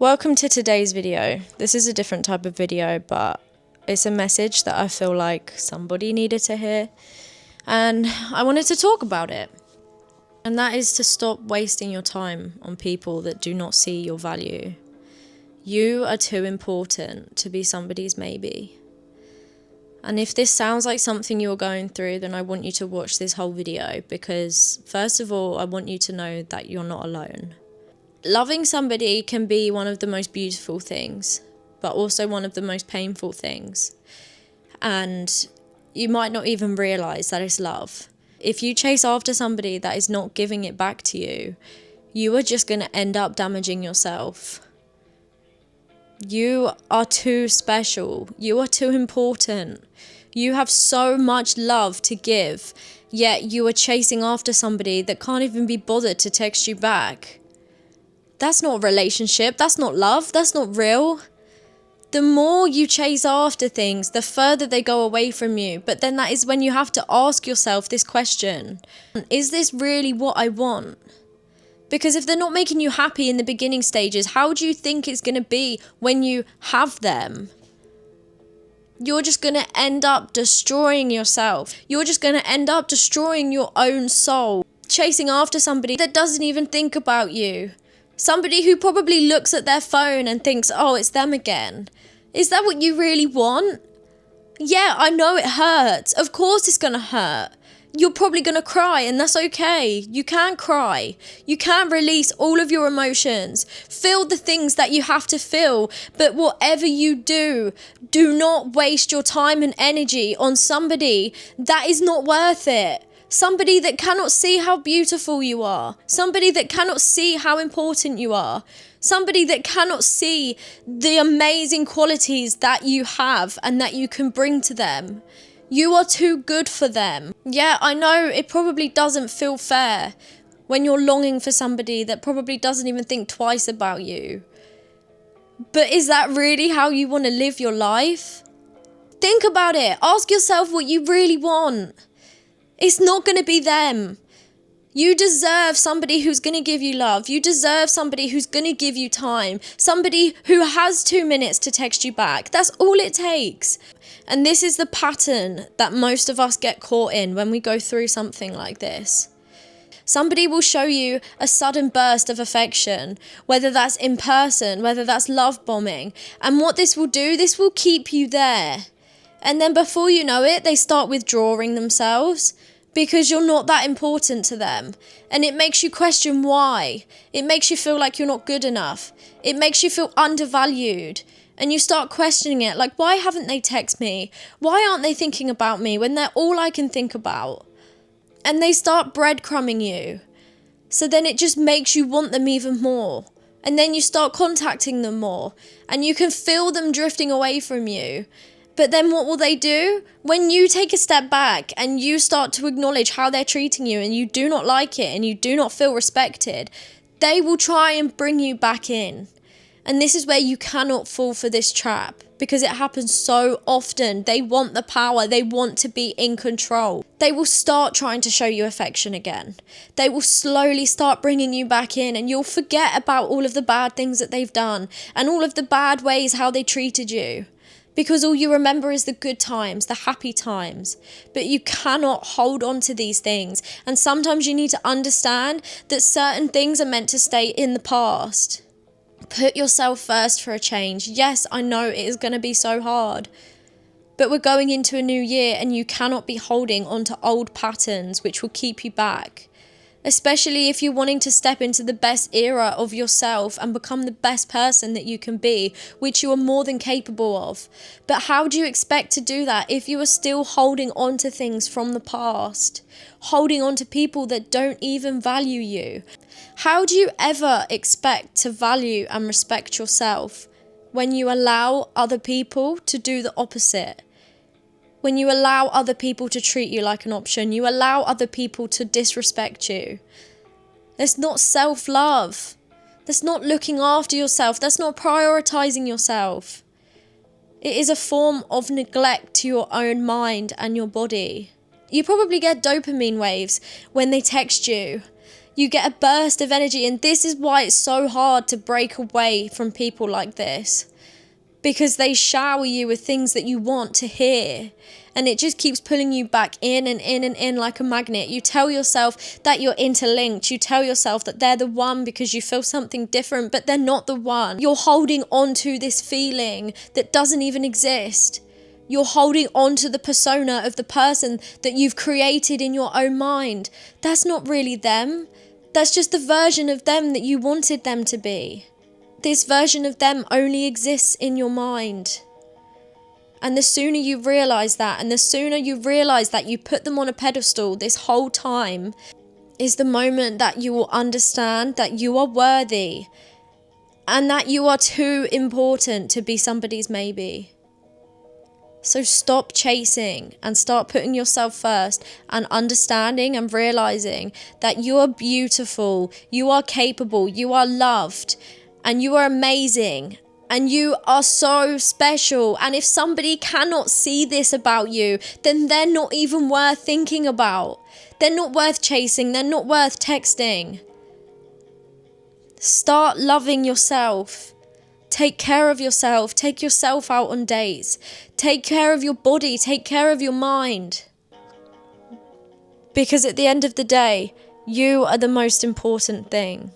Welcome to today's video. This is a different type of video, but it's a message that I feel like somebody needed to hear, and I wanted to talk about it. And that is to stop wasting your time on people that do not see your value. You are too important to be somebody's maybe. And if this sounds like something you're going through, then I want you to watch this whole video, because first of all, I want you to know that you're not alone. Loving somebody can be one of the most beautiful things, but also one of the most painful things. And you might not even realize that it's love. If you chase after somebody that is not giving it back to you, you are just going to end up damaging yourself. You are too special. You are too important. You have so much love to give, yet you are chasing after somebody that can't even be bothered to text you back. That's not a relationship. That's not love. That's not real. The more you chase after things, the further they go away from you. But then that is when you have to ask yourself this question. Is this really what I want? Because if they're not making you happy in the beginning stages, how do you think it's going to be when you have them? You're just going to end up destroying yourself. You're just going to end up destroying your own soul. Chasing after somebody that doesn't even think about you. Somebody who probably looks at their phone and thinks, oh, it's them again. Is that what you really want? Yeah, I know it hurts. Of course it's going to hurt. You're probably going to cry, and that's okay. You can cry. You can release all of your emotions. Feel the things that you have to feel. But whatever you do, do not waste your time and energy on somebody that is not worth it. Somebody that cannot see how beautiful you are. Somebody that cannot see how important you are. Somebody that cannot see the amazing qualities that you have and that you can bring to them. You are too good for them. Yeah, I know it probably doesn't feel fair when you're longing for somebody that probably doesn't even think twice about you. But is that really how you want to live your life? Think about it. Ask yourself what you really want. It's not going to be them. You deserve somebody who's going to give you love. You deserve somebody who's going to give you time. Somebody who has 2 minutes to text you back. That's all it takes. And this is the pattern that most of us get caught in when we go through something like this. Somebody will show you a sudden burst of affection, whether that's in person, whether that's love bombing. And what this will do, this will keep you there. And then before you know it, they start withdrawing themselves because you're not that important to them. And it makes you question why. It makes you feel like you're not good enough. It makes you feel undervalued. And you start questioning it, like, why haven't they texted me? Why aren't they thinking about me when they're all I can think about? And they start breadcrumbing you. So then it just makes you want them even more. And then you start contacting them more. And you can feel them drifting away from you. But then what will they do? When you take a step back and you start to acknowledge how they're treating you and you do not like it and you do not feel respected, they will try and bring you back in. And this is where you cannot fall for this trap, because it happens so often. They want the power. They want to be in control. They will start trying to show you affection again. They will slowly start bringing you back in, and you'll forget about all of the bad things that they've done and all of the bad ways how they treated you. Because all you remember is the good times, the happy times. But you cannot hold on to these things. And sometimes you need to understand that certain things are meant to stay in the past. Put yourself first for a change. Yes, I know it is going to be so hard. But we're going into a new year and you cannot be holding on to old patterns which will keep you back. Especially if you're wanting to step into the best era of yourself and become the best person that you can be, which you are more than capable of. But how do you expect to do that if you are still holding on to things from the past? Holding on to people that don't even value you? How do you ever expect to value and respect yourself when you allow other people to do the opposite? When you allow other people to treat you like an option, you allow other people to disrespect you. That's not self-love. That's not looking after yourself. That's not prioritizing yourself. It is a form of neglect to your own mind and your body. You probably get dopamine waves when they text you. You get a burst of energy, and this is why it's so hard to break away from people like this. Because they shower you with things that you want to hear. And it just keeps pulling you back in and in and in like a magnet. You tell yourself that you're interlinked. You tell yourself that they're the one because you feel something different, but they're not the one. You're holding on to this feeling that doesn't even exist. You're holding on to the persona of the person that you've created in your own mind. That's not really them. That's just the version of them that you wanted them to be. This version of them only exists in your mind. And the sooner you realize that, and the sooner you realize that you put them on a pedestal this whole time, is the moment that you will understand that you are worthy and that you are too important to be somebody's maybe. So stop chasing and start putting yourself first and understanding and realizing that you are beautiful, you are capable, you are loved, and you are amazing. And you are so special. And if somebody cannot see this about you, then they're not even worth thinking about. They're not worth chasing. They're not worth texting. Start loving yourself. Take care of yourself. Take yourself out on dates. Take care of your body. Take care of your mind. Because at the end of the day, you are the most important thing.